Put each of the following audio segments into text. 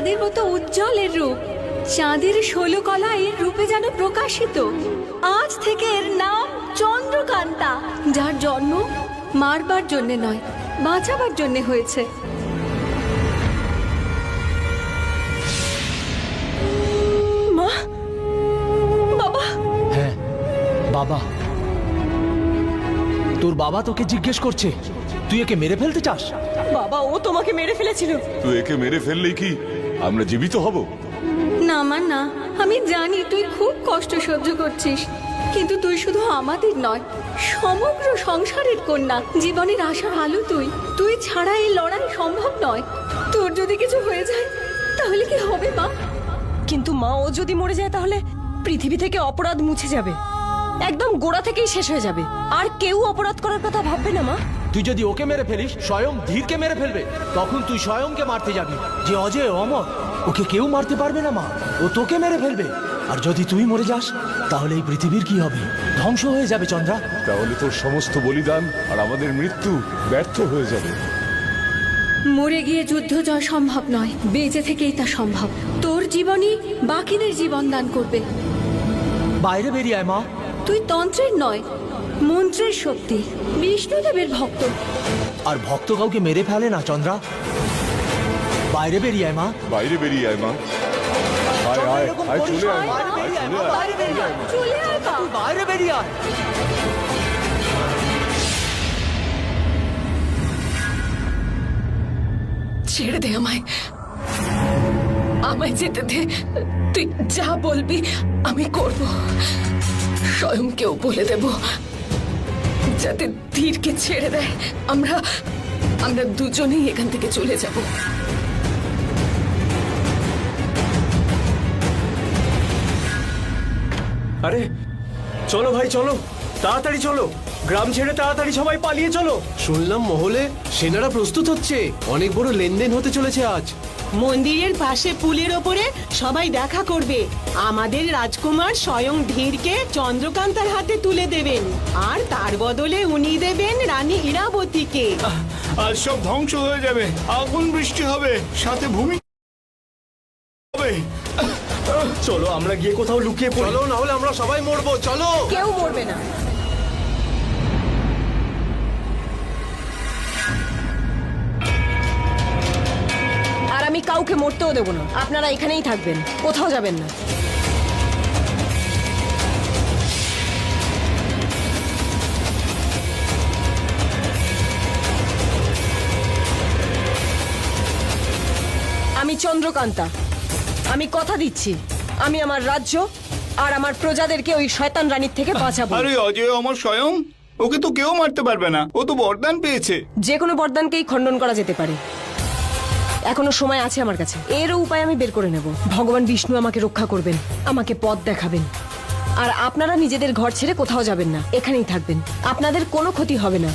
চাঁদের মতো উজ্জ্বল এর রূপ। চাঁদের 16 কলা এর রূপে যেন প্রকাশিত। আজ থেকে এর নাম চন্দ্রকান্তা, যার জন্ম মারবার জন্যে নয়, বাঁচাবার জন্যে হয়েছে। মা, বাবা। হ্যাঁ বাবা, তোর বাবা তোকে জিজ্ঞেস করছে তুই একে মেরে ফেলতে চাস? বাবা, ও তোমাকে মেরে ফেলেছিল। তুই একে মেরে ফেললেই কি আমরা জীবিত হব? না মা না, আমি জানি তুই খুব কষ্ট সহ্য করছিস, কিন্তু তুই শুধু আমাদের নয়, সমগ্র সংসারের কন্যা, জীবনের আশার আলো। তুই ছাড়া এই লড়াই সম্ভব নয়। তোর যদি কিছু হয়ে যায় তাহলে কি হবে মা? কিন্তু মা, ও যদি মরে যায় তাহলে পৃথিবী থেকে অপরাধ মুছে যাবে, একদম গোড়া থেকেই শেষ হয়ে যাবে, আর কেউ অপরাধ করার কথা ভাববে না মা। তুই যদি ওকে মেরে ফেলিস, স্বয়ং ধীরকে মেরে ফেলবে। তখন তুই স্বয়ংকে মারতে যাবি, যে অজেয় অমর, ওকে কেউ মারতে পারবে না মা, ও তোকে মেরে ফেলবে। আর যদি তুই মরে যাস তাহলে এই পৃথিবীর কি হবে? ধ্বংস হয়ে যাবে চন্দ্রা। তাহলে তোর সমস্ত বলিদান আর আমাদের মৃত্যু ব্যর্থ হয়ে যাবে। মরে গিয়ে যুদ্ধ জয় সম্ভব নয়, বেঁচে থেকেই তা সম্ভব। তোর জীবনই বাকিদের জীবন দান করবে। বাইরে বেরিয়ে আয় মা। তুই তন্ত্রের নয়, মন্ত্রের শক্তি, বিষ্ণুদেবের ভক্ত। আর ভক্ত কাউকে মেরে ফেলে না চন্দ্রা। বাইরে বেরিয়ে আয় মা। বাইরে বেরিয়ে আয় মা। আয় আয় আয়, চলে আয় মা, আয়, চলে আয়। বাইরে বেরিয়ে আয়। চলে আয় মা। তুই বাইরে বেরিয়ে আয়। ছেড়ে দে আমায়, আমায় যেতে দে। তুই যা বলবি আমি করব। স্বয়ং কেউ বলে দেব যাতে ধীরকে ছেড়ে দেয়। আমরা দুজনেই এখান থেকে চলে যাব। আরে চলো ভাই, চলো তাড়াতাড়ি চলো, গ্রাম ছেড়ে তাড়াতাড়ি সবাই পালিয়ে চলো। শুনলাম মহলে সেনারা প্রস্তুত হচ্ছে, অনেক বড় লেনদেন হতে চলেছে আজ। মন্দিরের পাশে পুলের ওপরে সবাই দেখা করবে। আমাদের রাজকুমার স্বয়ং ধীরকে চন্দ্রকান্তার হাতে তুলে দেবেন, আর তার বদলে উনি দেবেন রানী ইরাবতীকে। আর সব ধ্বংস হয়ে যাবে, আগুন বৃষ্টি হবে, সাথে ভূমি হবে। চলো আমরা গিয়ে কোথাও লুকিয়ে পড়ি। চলো, না হলে আমরা সবাই মরবো। চলো। কেউ মরবে না। আর আমি কাউকে মরতেও দেব না। আপনারা এখানেই থাকবেন, কোথাও যাবেন না। আমি চন্দ্রকান্তা, আমি কথা দিচ্ছি, আমি আমার রাজ্য আর আমার প্রজাদেরকে ওই শয়তান রানীর থেকে বাঁচাবো। আরে অজয় আমার স্বয়ং, ওকে তো কেউ মারতে পারবে না, ও তো বরদান পেয়েছে। যে কোনো বরদানকেই খণ্ডন করা যেতে পারে। এখনো সময় আছে আমার কাছে, এরও উপায় আমি বের করে নেব। ভগবান বিষ্ণু আমাকে রক্ষা করবেন, আমাকে পথ দেখাবেন। আর আপনারা নিজেদের ঘর ছেড়ে কোথাও যাবেন না, এখানেই থাকবেন। আপনাদের কোনো ক্ষতি হবে না,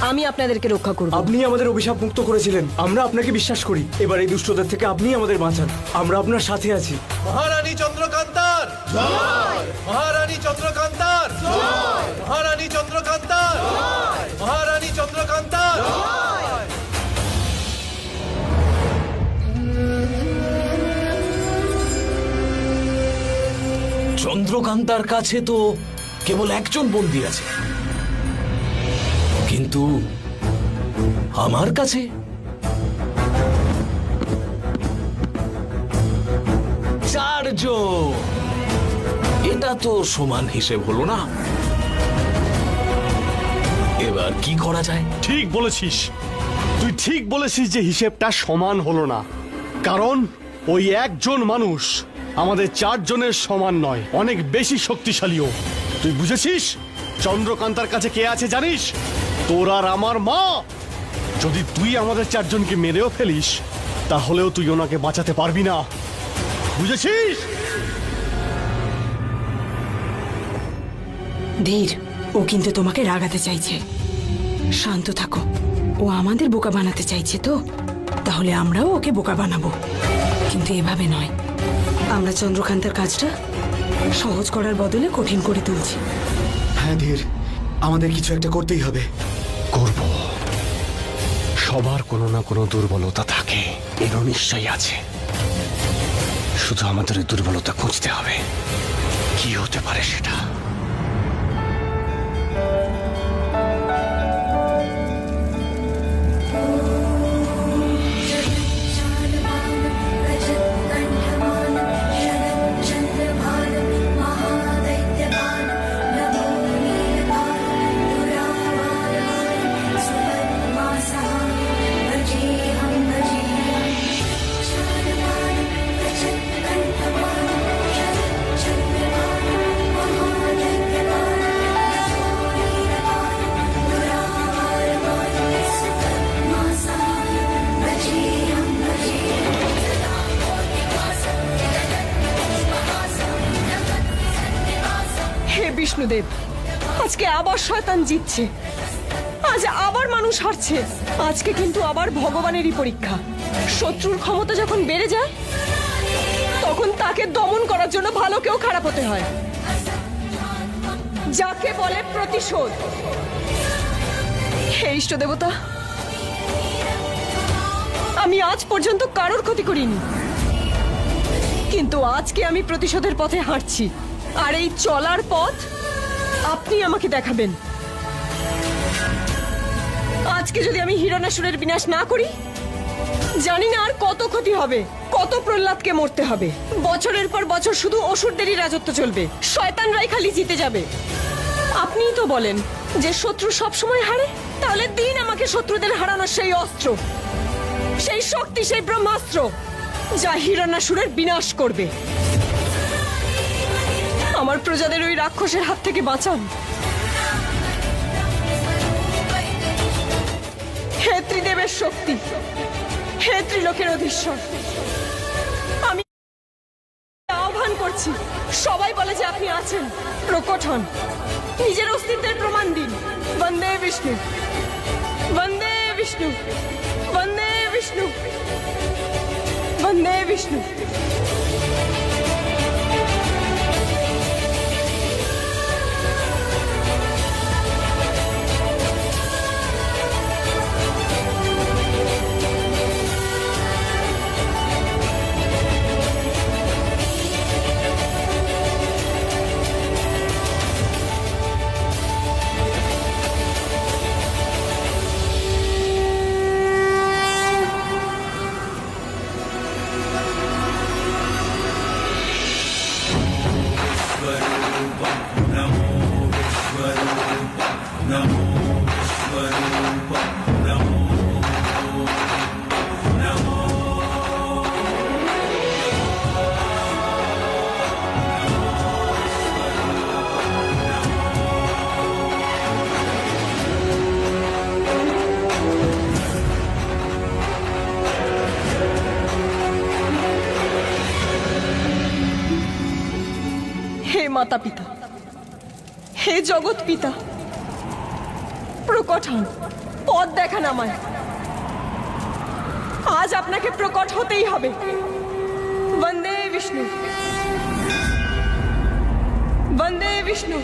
আমি আপনাদেরকে রক্ষা করব। আপনি আমাদের অভিশাপ মুক্ত করেছিলেন, আমরা আপনাকে বিশ্বাস করি। এবার এই দুষ্টদের থেকে আপনি আমাদের বাঁচান, আমরা আপনার সাথে আছি। মহারানী চন্দ্রকান্তার জয়! মহারানী চন্দ্রকান্তার জয়! মহারানী চন্দ্রকান্তার জয়! মহারানী চন্দ্রকান্তার জয়! চন্দ্রকান্তার কাছে তো কেবল একজন বন্দী আছে, কিন্তু আমার কাছে চারজন। এটা তো সমান হিসেব হলো না। এবার কি করা যায়? ঠিক বলেছিস, তুই ঠিক বলেছিস যে হিসেবটা সমান হলো না, কারণ ওই একজন মানুষ আমাদের চারজনের সমান নয়, অনেক বেশি শক্তিশালীও। তুই বুঝেছিস চন্দ্রকান্তার কাছে কে আছে জানিস? তোর আর আমার মা। যদি তুই আমাদের চারজনকে মেরেও ফেলিস তাহলেও তুই ওনাকে বাঁচাতে পারবি না, বুঝেছিস? ধীর, ও কিন্তু তোমাকে রাগাতে চাইছে। শান্ত থাকো, ও আমাদের বোকা বানাতে চাইছে তো, তাহলে আমরাও ওকে বোকা বানাবো, কিন্তু এভাবে নয়। আমরা চন্দ্রকান্তার কাজটা সহজ করার বদলে কঠিন করে তুলছি। হ্যাঁ ধীর, আমাদের কিছু একটা করতেই হবে। করব। সবার কোনো না কোনো দুর্বলতা থাকে, এরও নিশ্চয়ই আছে। শুধু আমাদের ওই দুর্বলতা খুঁজতে হবে, কি হতে পারে সেটা। হে বিষ্ণুদেব, আজকে আবার শয়তান জিতছে, আজ আবার মানুষ হারছে। আজকে কিন্তু আবার ভগবানেরই পরীক্ষা। শত্রুর ক্ষমতা যখন বেড়ে যায় তখন তাকে দমন করার জন্য ভালোকেও খারাপ হতে হয়, যাকে বলে প্রতিশোধ। হে ইষ্ট দেবতা, আমি আজ পর্যন্ত কারোর ক্ষতি করিনি, কিন্তু আজকে আমি প্রতিশোধের পথে হাঁটছি। আর এই চলার পথ আপনি আমাকে দেখাবেন। আজকে যদি আমি হিরণ্যাসুরের বিনাশ না করি, জানি না আর কত ক্ষতি হবে, কত প্রহ্লাদকে মরতে হবে। বছরের পর বছর শুধু অসুরদেরই রাজত্ব চলবে, শয়তানরাই খালি জিতে যাবে। আপনিই তো বলেন যে শত্রু সবসময় হারে, তাহলে দিন আমাকে শত্রুদের হারানোর সেই অস্ত্র, সেই শক্তি, সেই ব্রহ্মাস্ত্র, যা হিরণ্যাসুরের বিনাশ করবে। আমার প্রজাদের ওই রাক্ষসের হাত থেকে বাঁচান। হে ত্রিদেবের শক্তি, হে ত্রিলোকের অধীশ্বর, আমি আহ্বান করছি। সবাই বলে যে আপনি আছেন, প্রকট হন, নিজের অস্তিত্বের প্রমাণ দিন। বন্দে বিষ্ণু, বন্দে বিষ্ণু, বন্দে বিষ্ণু, বন্দে বিষ্ণু। হে মাতা পিতা, হে জগৎ পিতা, প্রকট হন, পথ দেখান আমায়। আজ আপনাকে প্রকট হতেই হবে। বন্দে বিষ্ণু, বন্দে বিষ্ণু।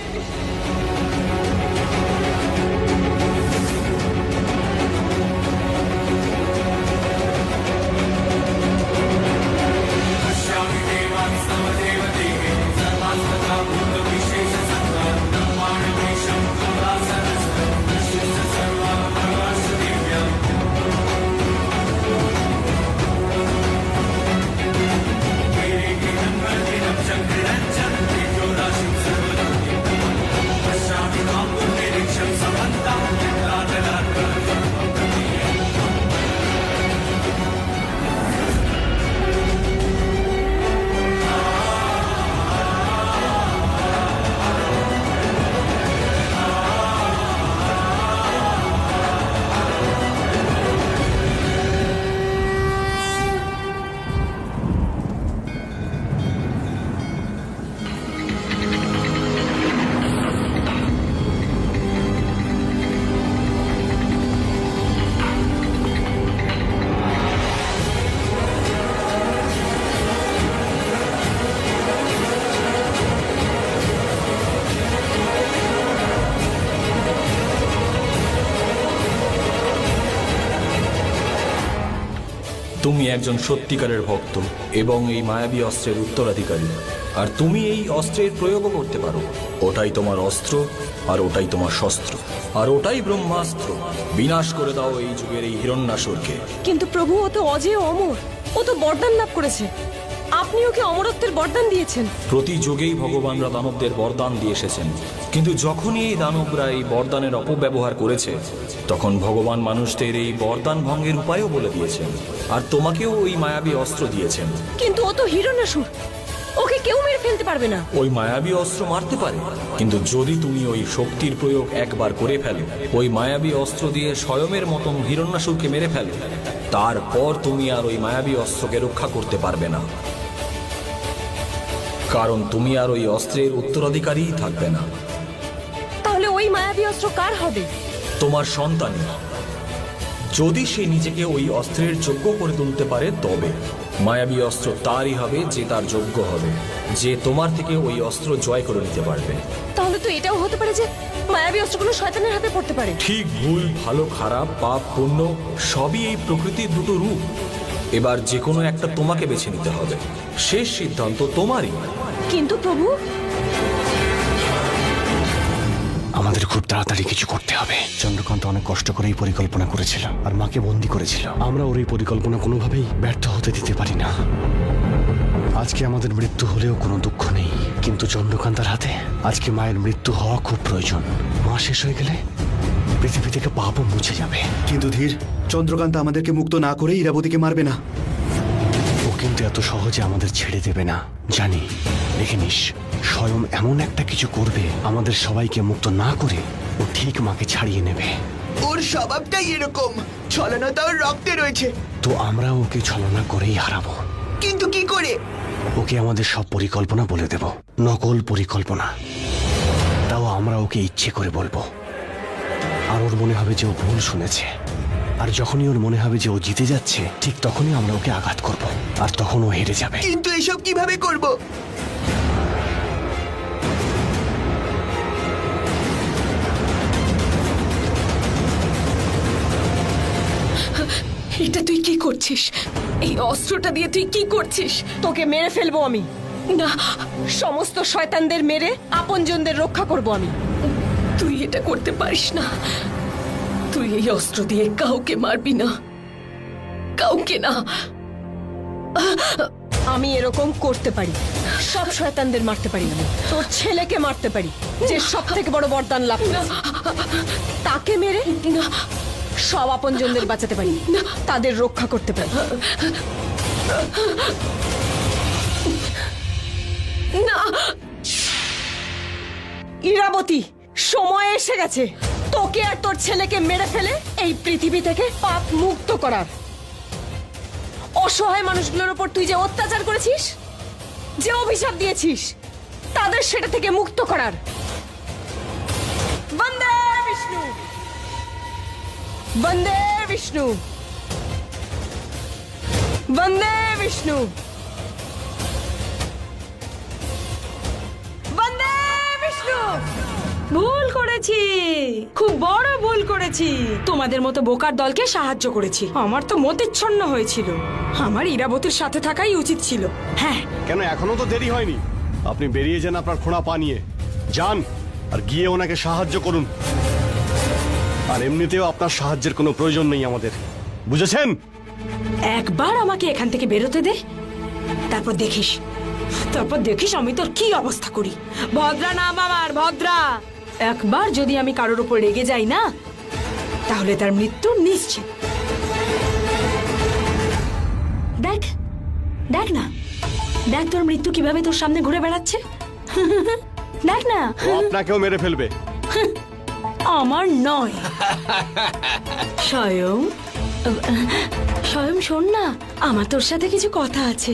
Sham তুমি একজন সত্যিকারের ভক্ত এবং এই মায়াবী অস্ত্রের উত্তরাধিকারী, আর তুমি এই অস্ত্রের প্রয়োগও করতে পারো। ওটাই তোমার অস্ত্র, আর ওটাই তোমার শস্ত্র, আর ওটাই ব্রহ্মাস্ত্র। বিনাশ করে দাও এই যুগের এই হিরণ্যাসুরকে। কিন্তু প্রভু, ও তো অজেয় অমর, ও তো বরদান লাভ করেছে। আপনি ওকে অমরত্বের বরদান দিয়েছেন। প্রতি যুগেই ভগবানরা দানবদের বরদান দিয়ে এসেছেন, কিন্তু যখনই এই দানবরা এই বরদানের অপব্যবহার করেছে, তখন ভগবান মানুষদের এই বরদান ভঙ্গের উপায়ও বলে দিয়েছেন, আর তোমাকেও ওই মায়াবী অস্ত্র দিয়েছেন। কিন্তু ও তো হিরণ্যাসুর, ওকে কেউ মেরে ফেলতে পারবে না। ওই মায়াবী অস্ত্র মারতে পারে, কিন্তু যদি তুমি ওই শক্তির প্রয়োগ একবার করে ফেলো, ওই মায়াবী অস্ত্র দিয়ে স্বয়মের মতন হিরণ্যাসুরকে মেরে ফেলো, তারপর তুমি আর ওই মায়াবী অস্ত্রকে রক্ষা করতে পারবে না, কারণ তুমি আর ওই অস্ত্রের উত্তরাধিকারীই থাকবে না। তাহলে ওই মায়াবী অস্ত্র কার হবে? তোমার সন্তানই। যদি সে নিজেকে ওই অস্ত্রের যোগ্য করে তুলতে পারে, তবে মায়াবী অস্ত্র তারই হবে যে তার যোগ্য হবে, যে তোমার থেকে ওই অস্ত্র জয় করে নিতে পারবে। তাহলে তো এটাও হতে পারে যে মায়াবী অস্ত্রগুলো শয়তানের হাতে পড়তে পারে। ঠিক ভুল, ভালো খারাপ, পাপ পুণ্য সবই এই প্রকৃতির দুটো রূপ। এবার যে কোনো একটা তোমাকে বেছে নিতে হবে, শেষ সিদ্ধান্ত তোমারই। কিন্তু প্রভু, আমাদের খুব তাড়াতাড়ি কিছু করতে হবে। চন্দ্রকান্ত অনেক কষ্ট করে এই পরিকল্পনা করেছিল, আর মাকে বন্দি করেছিল। আমরা ওর এই পরিকল্পনা কোনোভাবেই ব্যর্থ হতে দিতে পারি না। আজকে আমাদের মৃত্যু হলেও কোনো দুঃখ নেই, কিন্তু চন্দ্রকান্তার হাতে আজকে মায়ের মৃত্যু হওয়া খুব প্রয়োজন। মা শেষ হয়ে গেলে পৃথিবী থেকে পাপও মুছে যাবে। কিন্তু ধীর, চন্দ্রকান্ত আমাদেরকে মুক্ত না করে ইরাবতীকে মারবে না। ও কিন্তু এত সহজে আমাদের ছেড়ে দেবে না, জানি। দেখে নিস, স্বয়ং এমন একটা কিছু করবে আমাদের সবাইকে মুক্ত না করে ও ঠিক মাকে ছাড়িয়ে নেবে। ওর স্বভাবটাই এরকম, ছলনাটা ওর রক্তে রয়েছে। তো আমরা ওকে ছলনা করেই হারাবো। কিন্তু কি করে? ওকে আমাদের সব পরিকল্পনা বলে দেব, নকল পরিকল্পনা। তাও আমরা ওকে ইচ্ছে করে বলবো, আর ওর মনে হবে যে ও ভুল শুনেছে। আর যখনই ওর মনে হবে যে ও জিতে যাচ্ছে, ঠিক তখনই আমরা ওকে আঘাত করব, আর তখন ও হেরে যাবে। কিন্তু এসব কিভাবে করব? এটা তুই কি করছিস? এই অস্ত্রটা দিয়ে তুই কি করছিস? তোকে মেরে ফেলবো আমি। না, সমস্ত শয়তানদের মেরে আপনজনদের রক্ষা করব আমি। তুই এটা করতে পারিস না। তুই এই অস্ত্র দিয়ে কাউকে মারবি না, কাউকে না। আমি এরকম করতে পারি, সব শয়তানদের মারতে পারি আমি। তোর ছেলেকে মারতে পারি, যে সব থেকে বড় বরদান লাভ করেছে। তাকে মেরে সব আপনজনদের বাঁচাতে পারি, তাদের রক্ষা করতে পারি। না, ইরাবতী, সময় এসে গেছে তোকে আর তোর ছেলেকে মেরে ফেলে এই পৃথিবী থেকে পাপ মুক্ত করার। অসহায় মানুষগুলোর উপর তুই যে অত্যাচার করেছিস, যে অভিশাপ দিয়েছিস, তাদের সেটা থেকে মুক্ত করার। বন্দে বিষ্ণু, বন্দে বিষ্ণু, বন্দে বিষ্ণু, বন্দে বিষ্ণু। ভুল করেছি, খুব বড় ভুল করেছি। তোমাদের মতো বোকার দলকে সাহায্য করেছি। আমার তো মতিচ্ছন্ন হয়েছিল। আমার ইরাবতীর সাথে থাকাই উচিত ছিল। হ্যাঁ, কেন এখনো তো দেরি হয়নি? আপনি বেরিয়ে যান আপনার খোঁড়া পা নিয়ে, যান আর গিয়ে ওনাকে সাহায্য করুন। আর এমনিতেও আপনার সাহায্যের কোনো প্রয়োজন নেই আমাদের, বুঝেছেন? একবার আমাকে এখান থেকে বেরোতে দে, তারপর দেখিস, আমি তোর কি অবস্থা করি। ভদ্রা নাম আমার, ভদ্রা। একবার যদি আমি কারোর উপর রেগে যাই না, তাহলে তার মৃত্যু নিশ্চিত। দেখ, দেখ না, দেখ তোর মৃত্যু কিভাবে তোর সামনে ঘুরে বেড়াচ্ছে। দেখ না, ও আপনাকেও মেরে ফেলবে। আমার নয়। স্বয়ং, স্বয়ং শোন না, আমার তোর সাথে কিছু কথা আছে।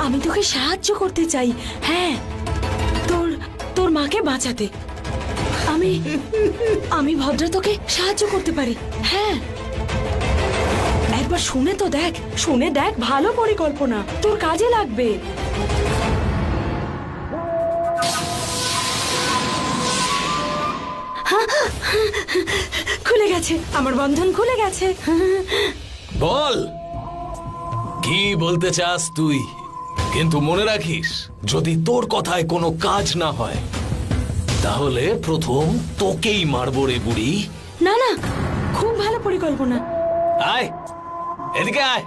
আমি তোকে সাহায্য করতে চাই। হ্যাঁ, তোর মাকে বাঁচাতে আমি ভদ্র তোকে সাহায্য করতে পারি। হ্যাঁ, একবার শুনে তো দেখ, শুনে দেখ, ভালো পরিকল্পনা, তোর কাজে লাগবে। খুলে গেছে, আমার বন্ধন খুলে গেছে। বল, কি বলতে চাস তুই? কিন্তু মনে রাখিস, যদি তোর কথায় কোনো কাজ না হয় তাহলে প্রথম তোকেই মারবো রে বুড়ি। না না, খুব ভালো পরিকল্পনা। আয় এদিকে আয়।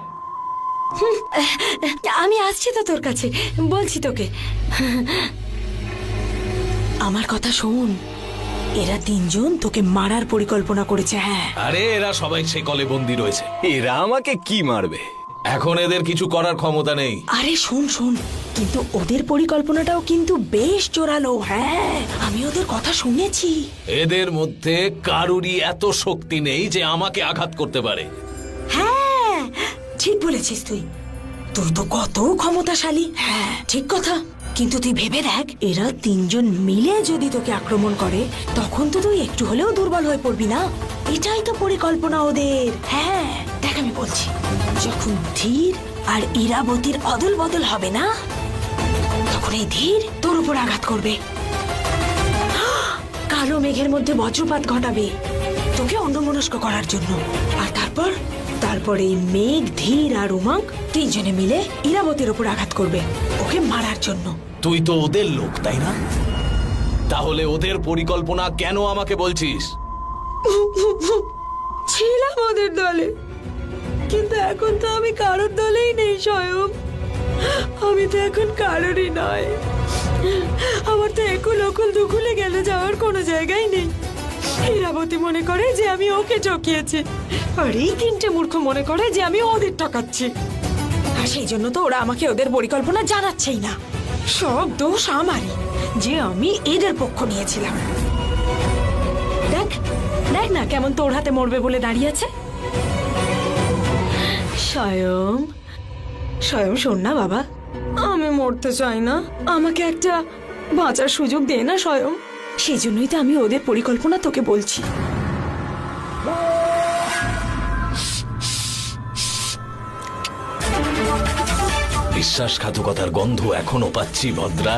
আমি আসছি তো তোর কাছে, বলছি তোকে। আমার কথা শোন, এরা তিনজন তোকে মারার পরিকল্পনা করেছে। হ্যাঁ, আরে এরা সবাই সে কলে বন্দি রয়েছে। এরা আমাকে কি মারবে? এখন এদের কিছু করার ক্ষমতা নেই। আরে শোন শোন, কিন্তু ওদের পরিকল্পনাটাও কিন্তু বেশ জোরালো। হ্যাঁ, আমি ওদের কথা শুনেছি। এদের মধ্যে কারুরই এত শক্তি নেই যে আমাকে আঘাত করতে পারে। হ্যাঁ, ঠিক বলেছিস তুই। তোর তো কত ক্ষমতাশালী। হ্যাঁ, ঠিক কথা। কিন্তু তুই ভেবে দেখ, এরা তিনজন মিলে যদি তোকে আক্রমণ করে, তখন তো তুই একটু হলেও দুর্বল হয়ে পড়বি না। এটাই তো পরিকল্পনা ওদের। হ্যাঁ, দেখ আমি বলছি, যখন ধীর আর ইরাবতীর অদল বদল হবে না, তখন এই ধীর তোর উপর আঘাত করবে, কালো মেঘের মধ্যে বজ্রপাত ঘটাবে তোকে অন্যমনস্ক করার জন্য। আর তারপর এই মেঘ, ধীর আর উমাঙ্ক তিনজনে মিলে ইরাবতীর উপর আঘাত করবে ওকে মারার জন্য। তুই তো ওদের লোক, তাই না? তাহলে ওদের পরিকল্পনা কেন আমাকে বলছিস? ছিলাম ওদের দলে, কিন্তু এখন তো আমি কারোর দলেই নেই স্বয়ং। আমি তো এখন কারোরই নয়। আমার তো একুল ওকুল দুকুলে গেল, যাওয়ার কোনো জায়গায় নেই। ইরাবতী মনে করে যে আমি ওকে ঠকিয়েছি, আর এই তিনটে মূর্খ মনে করে যে আমি ওদের ঠকাচ্ছি। আর সেই জন্য তো ওরা আমাকে ওদের পরিকল্পনা জানাচ্ছেই না। সব দোষ আমারই, যে আমি এদের পক্ষ নিয়েছিলাম। দেখ দেখ না কেমন তোর হাতে মরবে বলে দাঁড়িয়ে আছে। স্বয়ং স্বয়ং শোন না বাবা, আমি মরতে চাই না, আমাকে একটা বাঁচার সুযোগ দে না স্বয়ং। সেই জন্যই তো আমি ওদের পরিকল্পনা তোকে বলছি। বিশ্বাসঘাতকতার গন্ধ এখনো পাচ্ছি ভদ্রা।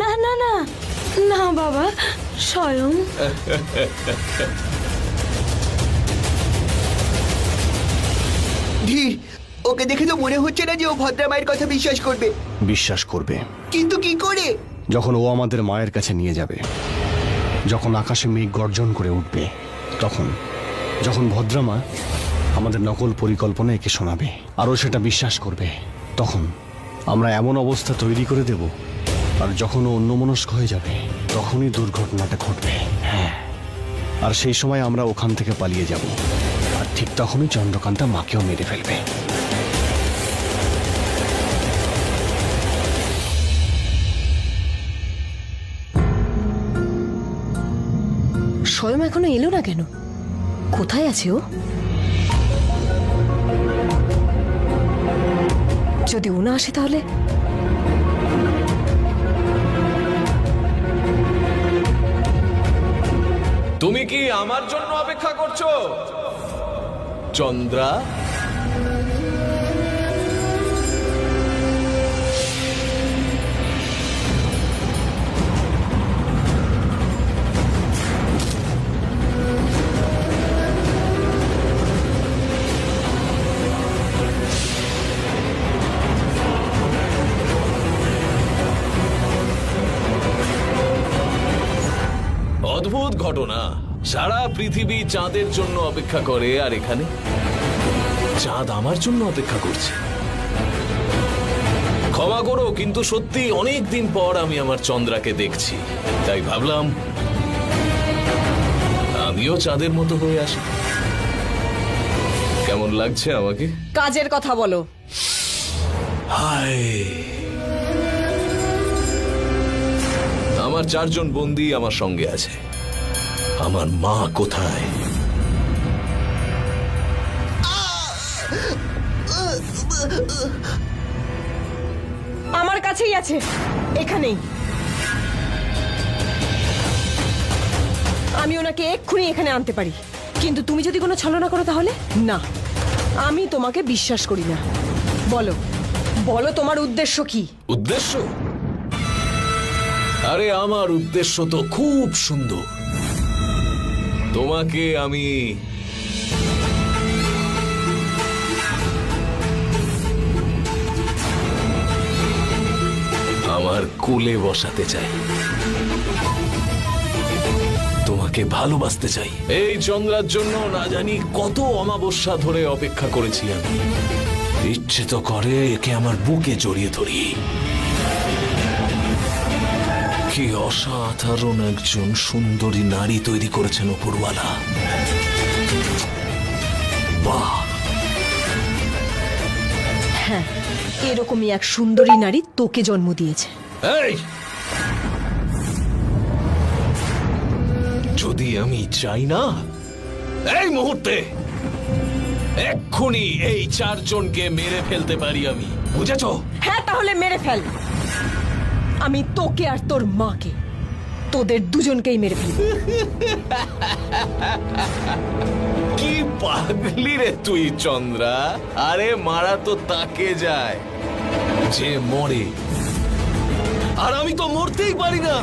না না না না বাবা, স্বয়ং। ধীর, ওকে দেখে তো মনে হচ্ছে না যে ও ভদ্রা মায়ের কথা বিশ্বাস করবে। বিশ্বাস করবে। কিন্তু কি করে? যখন ও আমাদের মায়ের কাছে নিয়ে যাবে, যখন আকাশে মেঘ গর্জন করে উঠবে, যখন ভদ্রামা আমাদের নকল পরিকল্পনা একে শোনাবে আর ও সেটা বিশ্বাস করবে, তখন আমরা এমন অবস্থা তৈরি করে দেব, আর যখন ও অন্যমনস্ক হয়ে যাবে, তখনই দুর্ঘটনাটা ঘটবে। হ্যাঁ, আর সেই সময় আমরা ওখান থেকে পালিয়ে যাব, আর ঠিক তখনই চন্দ্রকান্তা মাকেও মেরে ফেলবে। স্বয়ং এখনো এলো না কেন? কোথায় আছে ও? যদি ও না আসে তাহলে তুমি কি আমার জন্য অপেক্ষা করছো চন্দ্রা? অদ্ভুত ঘটনা, সারা পৃথিবী চাঁদের জন্য অপেক্ষা করে, আর এখানে চাঁদ আমার জন্য অপেক্ষা করছে। ক্ষমা করো, কিন্তু সত্যি অনেক দিন পর আমি আমার চন্দ্রাকে দেখছি, তাই ভাবলাম আমিও চাঁদের মতো হয়ে আসি। কেমন লাগছে আমাকে? কাজের কথা বলো। হায়, আমার চারজন বন্দী আমার সঙ্গে আছে। আমার মা কোথায়? আমার কাছেই আছে, এখানেই। আমি ওনাকে এক্ষুনি এখানে আনতে পারি, কিন্তু তুমি যদি কোনো ছলনা করো তাহলে না, আমি তোমাকে বিশ্বাস করি না। বলো বলো তোমার উদ্দেশ্য কি? উদ্দেশ্য? আরে আমার উদ্দেশ্য তো খুব সুন্দর। তোমাকে আমি আমার কোলে বসাতে চাই, তোমাকে ভালোবাসতে চাই। এই চন্দ্রার জন্য না জানি কত অমাবস্যা ধরে অপেক্ষা করেছি আমি। ইচ্ছে তো করে একে আমার বুকে জড়িয়ে ধরি। কি অসাধারণ একজন সুন্দরী নারী তৈরি করেছেন উপরওয়ালা। বাহ! হ্যাঁ, এরকমই এক সুন্দরী নারী তোকে জন্ম দিয়েছে। এই, যদি আমি চাই না, এই মুহূর্তে এক্ষুনি এই চারজনকে মেরে ফেলতে পারি আমি, বুঝেছো? হ্যাঁ, তাহলে মেরে ফেল। আমি তোকে আর তোর মাকে, তোদের দুজনকেই মেরে ফেলবো। কি পাগলি রে তুই চন্দ্রা! আরে মারা তো তাকে যায় যে মরে, আর আমি তো মরতেই পারি না।